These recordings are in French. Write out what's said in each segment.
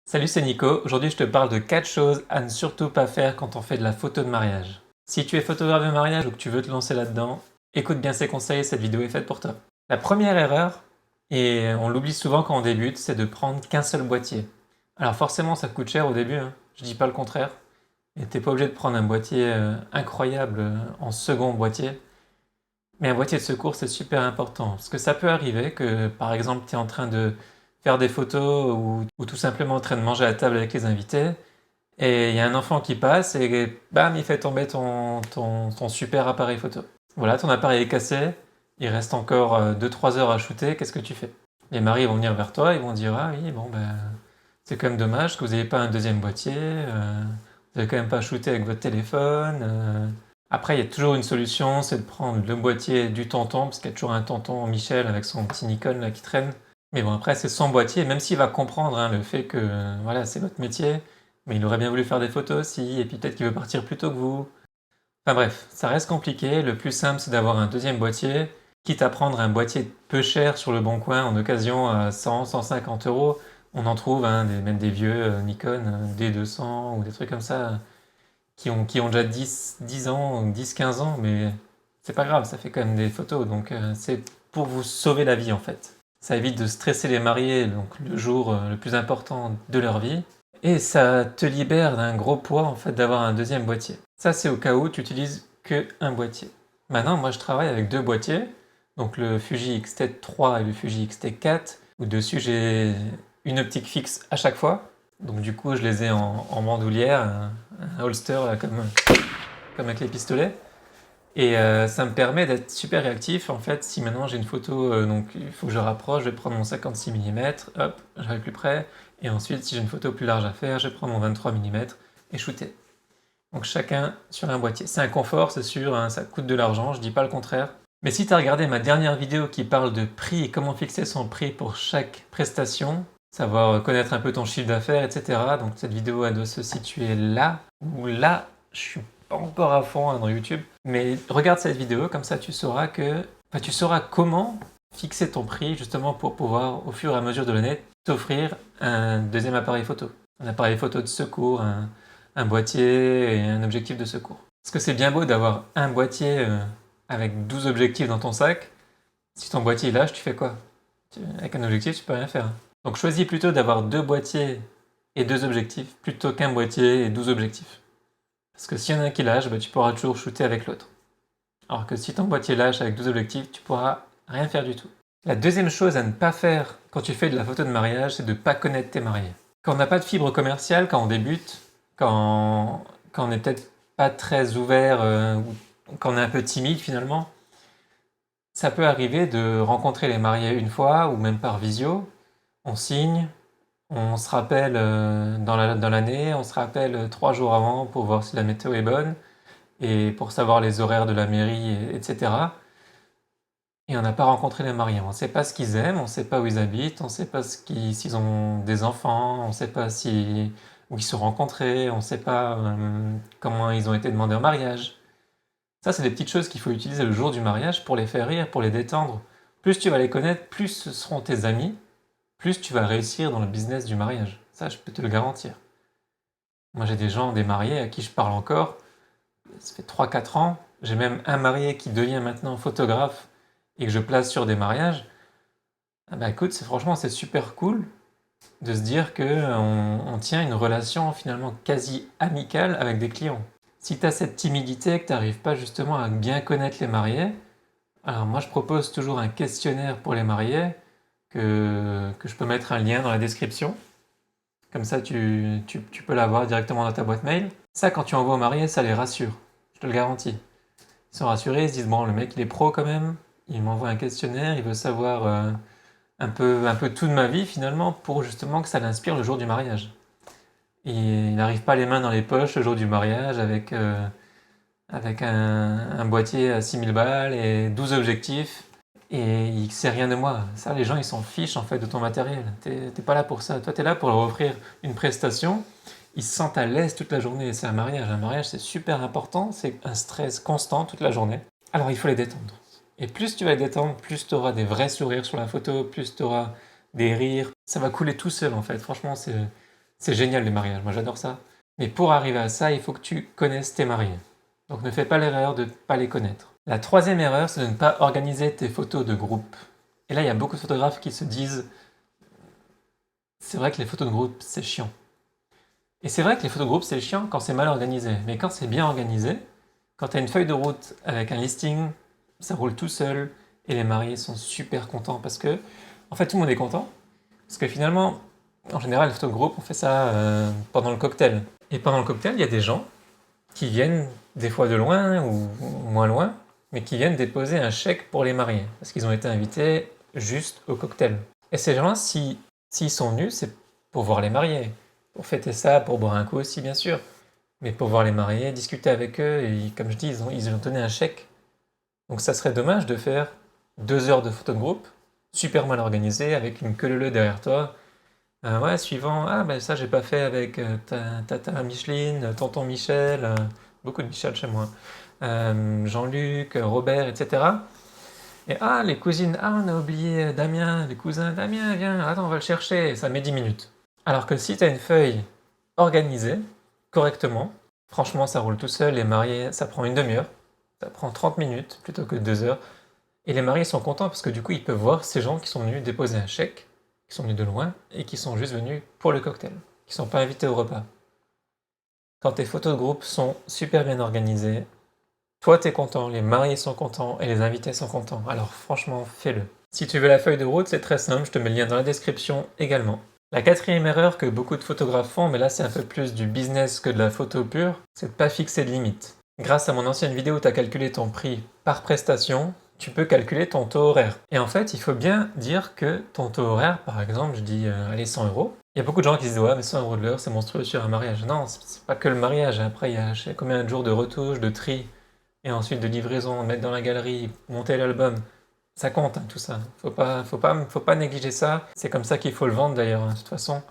Salut, c'est Nico. Aujourd'hui, je te parle de 4 choses à ne surtout pas faire quand on fait de la photo de mariage. Si tu es photographe de mariage ou que tu veux te lancer là-dedans, écoute bien ces conseils, cette vidéo est faite pour toi. La première erreur, et on l'oublie souvent quand on débute, c'est de prendre qu'un seul boîtier. Alors forcément, ça coûte cher au début, hein. Je dis pas le contraire. Et t'es pas obligé de prendre un boîtier incroyable en second boîtier. Mais un boîtier de secours, c'est super important. Parce que ça peut arriver que, par exemple, tu es en train de faire des photos ou tout simplement en train de manger à table avec les invités, et il y a un enfant qui passe et bam, il fait tomber ton super appareil photo. Voilà, ton appareil est cassé, il reste encore 2-3 heures à shooter, qu'est-ce que tu fais? Les maris vont venir vers toi, ils vont dire ah oui, bon ben, c'est quand même dommage que vous n'ayez pas un deuxième boîtier, vous n'avez quand même pas shooté avec votre téléphone. Après, il y a toujours une solution, c'est de prendre le boîtier du tonton, parce qu'il y a toujours un tonton Michel avec son petit Nikon là qui traîne. Mais bon, après, c'est son boîtier, même s'il va comprendre hein, le fait que voilà, c'est votre métier, mais il aurait bien voulu faire des photos aussi, et puis peut-être qu'il veut partir plus tôt que vous. Enfin bref, ça reste compliqué. Le plus simple, c'est d'avoir un deuxième boîtier, quitte à prendre un boîtier peu cher sur le bon coin en occasion à 100, 150 euros. On en trouve, hein, même des vieux Nikon D200 ou des trucs comme ça qui ont déjà 10 ans, 10-15 ans, mais c'est pas grave, ça fait quand même des photos, donc c'est pour vous sauver la vie en fait. Ça évite de stresser les mariés, donc le jour le plus important de leur vie, et ça te libère d'un gros poids en fait d'avoir un deuxième boîtier. Ça c'est au cas où tu utilises que un boîtier. Maintenant, moi je travaille avec deux boîtiers, donc le Fuji X-T3 et le Fuji X-T4, où dessus j'ai une optique fixe à chaque fois, donc du coup je les ai en bandoulière, un holster là, comme avec les pistolets. Et ça me permet d'être super réactif. En fait, si maintenant j'ai une photo, donc il faut que je rapproche, je vais prendre mon 56 mm, hop, j'arrive plus près. Et ensuite, si j'ai une photo plus large à faire, je prends mon 23 mm et shooter. Donc chacun sur un boîtier. C'est un confort, c'est sûr, hein, ça coûte de l'argent, je dis pas le contraire. Mais si tu as regardé ma dernière vidéo qui parle de prix et comment fixer son prix pour chaque prestation, savoir connaître un peu ton chiffre d'affaires, etc. Donc cette vidéo, elle doit se situer là, ou là, je suis pas encore à fond hein, dans YouTube. Mais regarde cette vidéo, comme ça tu sauras tu sauras comment fixer ton prix justement pour pouvoir, au fur et à mesure de l'année, t'offrir un deuxième appareil photo. Un appareil photo de secours, un boîtier et un objectif de secours. Parce que c'est bien beau d'avoir un boîtier avec 12 objectifs dans ton sac. Si ton boîtier lâche, tu fais quoi? Avec un objectif, tu peux rien faire. Donc choisis plutôt d'avoir deux boîtiers et deux objectifs plutôt qu'un boîtier et 12 objectifs. Parce que s'il y en a un qui lâche, tu pourras toujours shooter avec l'autre. Alors que si ton boîtier lâche avec 12 objectifs, tu pourras rien faire du tout. La deuxième chose à ne pas faire quand tu fais de la photo de mariage, c'est de ne pas connaître tes mariés. Quand on n'a pas de fibre commerciale, quand on débute, quand on n'est peut-être pas très ouvert, ou quand on est un peu timide finalement, ça peut arriver de rencontrer les mariés une fois ou même par visio. On signe, on se rappelle dans l'année, on se rappelle 3 jours avant pour voir si la météo est bonne et pour savoir les horaires de la mairie, etc. Et on n'a pas rencontré les mariés. On ne sait pas ce qu'ils aiment, on ne sait pas où ils habitent, on ne sait pas s'ils ont des enfants, on ne sait pas où ils se sont rencontrés, on ne sait pas comment ils ont été demandés en mariage. Ça, c'est des petites choses qu'il faut utiliser le jour du mariage pour les faire rire, pour les détendre. Plus tu vas les connaître, plus ce seront tes amis, plus tu vas réussir dans le business du mariage. Ça, je peux te le garantir. Moi, j'ai des gens, des mariés à qui je parle encore. Ça fait 3-4 ans. J'ai même un marié qui devient maintenant photographe et que je place sur des mariages. Ah bah écoute, franchement, c'est super cool de se dire qu'on tient une relation finalement quasi amicale avec des clients. Si tu as cette timidité, que tu n'arrives pas justement à bien connaître les mariés, alors moi je propose toujours un questionnaire pour les mariés que je peux mettre un lien dans la description. Comme ça tu peux l'avoir directement dans ta boîte mail. Ça quand tu envoies aux mariés, ça les rassure. Je te le garantis. Ils sont rassurés, ils se disent bon le mec il est pro quand même, il m'envoie un questionnaire, il veut savoir un peu tout de ma vie finalement pour justement que ça l'inspire le jour du mariage. Et il n'arrive pas les mains dans les poches le jour du mariage avec un boîtier à 6000 balles et 12 objectifs et il sait rien de moi. Ça, les gens ils s'en fichent en fait de ton matériel. T'es pas là pour ça. Toi, t'es là pour leur offrir une prestation. Ils se sentent à l'aise toute la journée. C'est un mariage. Un mariage, c'est super important. C'est un stress constant toute la journée. Alors, il faut les détendre. Et plus tu vas les détendre, plus tu auras des vrais sourires sur la photo, plus tu auras des rires. Ça va couler tout seul en fait. Franchement, C'est génial les mariages, moi j'adore ça. Mais pour arriver à ça, il faut que tu connaisses tes mariés. Donc ne fais pas l'erreur de ne pas les connaître. La troisième erreur, c'est de ne pas organiser tes photos de groupe. Et là, il y a beaucoup de photographes qui se disent c'est vrai que les photos de groupe, c'est chiant. Et c'est vrai que les photos de groupe, c'est chiant quand c'est mal organisé. Mais quand c'est bien organisé, quand tu as une feuille de route avec un listing, ça roule tout seul et les mariés sont super contents parce que, en fait, tout le monde est content. Parce que finalement, en général, les photos de groupe, on fait ça pendant le cocktail. Et pendant le cocktail, il y a des gens qui viennent des fois de loin ou moins loin, mais qui viennent déposer un chèque pour les mariés parce qu'ils ont été invités juste au cocktail. Et ces gens-là, s'ils sont venus, c'est pour voir les mariés, pour fêter ça, pour boire un coup aussi, bien sûr, mais pour voir les mariés, discuter avec eux, et comme je dis, ils ont donné un chèque. Donc ça serait dommage de faire 2 heures de photo de groupe, super mal organisé, avec une queue leu derrière toi. Ouais, suivant, ah ben ça j'ai pas fait avec tata Micheline, tonton Michel, beaucoup de Michel chez moi, Jean-Luc, Robert, etc. Et ah, les cousines, ah, on a oublié Damien, les cousins, Damien, viens, attends, on va le chercher, ça met 10 minutes. Alors que si tu as une feuille organisée, correctement, franchement, ça roule tout seul, les mariés, ça prend une demi-heure, ça prend 30 minutes plutôt que 2 heures. Et les mariés sont contents parce que du coup, ils peuvent voir ces gens qui sont venus déposer un chèque, qui sont venus de loin et qui sont juste venus pour le cocktail, qui ne sont pas invités au repas. Quand tes photos de groupe sont super bien organisées, toi, t'es content, les mariés sont contents et les invités sont contents. Alors franchement, fais-le. Si tu veux la feuille de route, c'est très simple, je te mets le lien dans la description également. La quatrième erreur que beaucoup de photographes font, mais là c'est un peu plus du business que de la photo pure, c'est de pas fixer de limite. Grâce à mon ancienne vidéo où tu as calculé ton prix par prestation, tu peux calculer ton taux horaire. Et en fait, il faut bien dire que ton taux horaire, par exemple, je dis allez 100 euros. Il y a beaucoup de gens qui se disent ouais mais 100 euros de l'heure c'est monstrueux sur un mariage. Non, c'est pas que le mariage. Après il y a je sais combien de jours de retouche, de tri et ensuite de livraison, mettre dans la galerie, monter l'album. Ça compte, hein, tout ça. Faut pas négliger ça. C'est comme ça qu'il faut le vendre d'ailleurs, hein, de toute façon.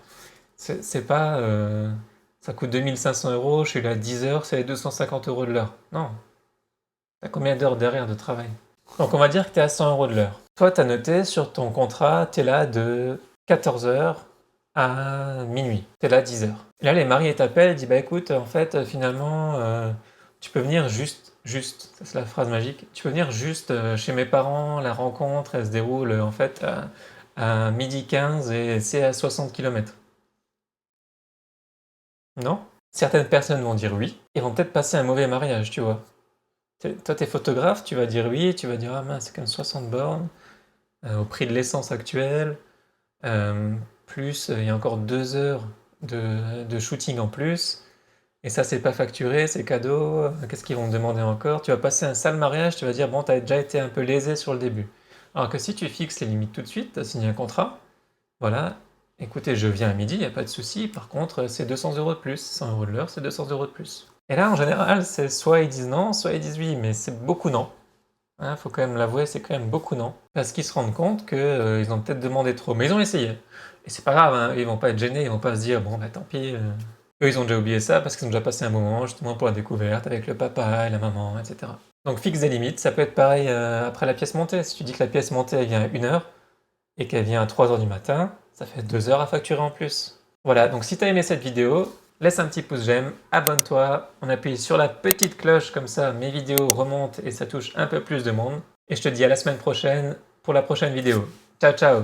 C'est pas ça coûte 2500 euros, je suis là 10 heures, c'est 250 euros de l'heure. Non. T'as combien d'heures derrière de travail? Donc on va dire que tu es à 100 euros de l'heure. Toi, tu as noté sur ton contrat, tu es là de 14 heures à minuit. Tu es là 10 heures. Et là, les mariés t'appellent et disent bah écoute, en fait, finalement, tu peux venir juste, ça c'est la phrase magique, tu peux venir juste chez mes parents, la rencontre, elle se déroule en fait à midi 15 et c'est à 60 km. Non? Certaines personnes vont dire oui et vont peut-être passer un mauvais mariage, tu vois. Toi, t'es photographe, tu vas dire oui, tu vas dire ah mince, c'est quand même 60 bornes, au prix de l'essence actuelle, plus il y a encore 2 heures de shooting en plus, et ça c'est pas facturé, c'est cadeau, qu'est-ce qu'ils vont te demander encore? Tu vas passer un sale mariage, tu vas dire bon, t'as déjà été un peu lésé sur le début. Alors que si tu fixes les limites tout de suite, t'as signé un contrat, voilà, écoutez, je viens à midi, il n'y a pas de souci, par contre c'est 200 euros de plus, 100 euros de l'heure, c'est 200 euros de plus. Et là, en général, c'est soit ils disent non, soit ils disent oui, mais c'est beaucoup non. Hein, faut quand même l'avouer, c'est quand même beaucoup non. Parce qu'ils se rendent compte que ils ont peut-être demandé trop, mais ils ont essayé. Et c'est pas grave, hein, ils vont pas être gênés, ils vont pas se dire bon bah tant pis. Eux, ils ont déjà oublié ça parce qu'ils ont déjà passé un moment justement pour la découverte avec le papa et la maman, etc. Donc fixe des limites, ça peut être pareil après la pièce montée. Si tu dis que la pièce montée elle vient à 1 heure et qu'elle vient à 3 heures du matin, ça fait 2 heures à facturer en plus. Voilà, donc si tu as aimé cette vidéo, laisse un petit pouce j'aime, abonne-toi, on appuie sur la petite cloche comme ça mes vidéos remontent et ça touche un peu plus de monde. Et je te dis à la semaine prochaine pour la prochaine vidéo. Ciao ciao!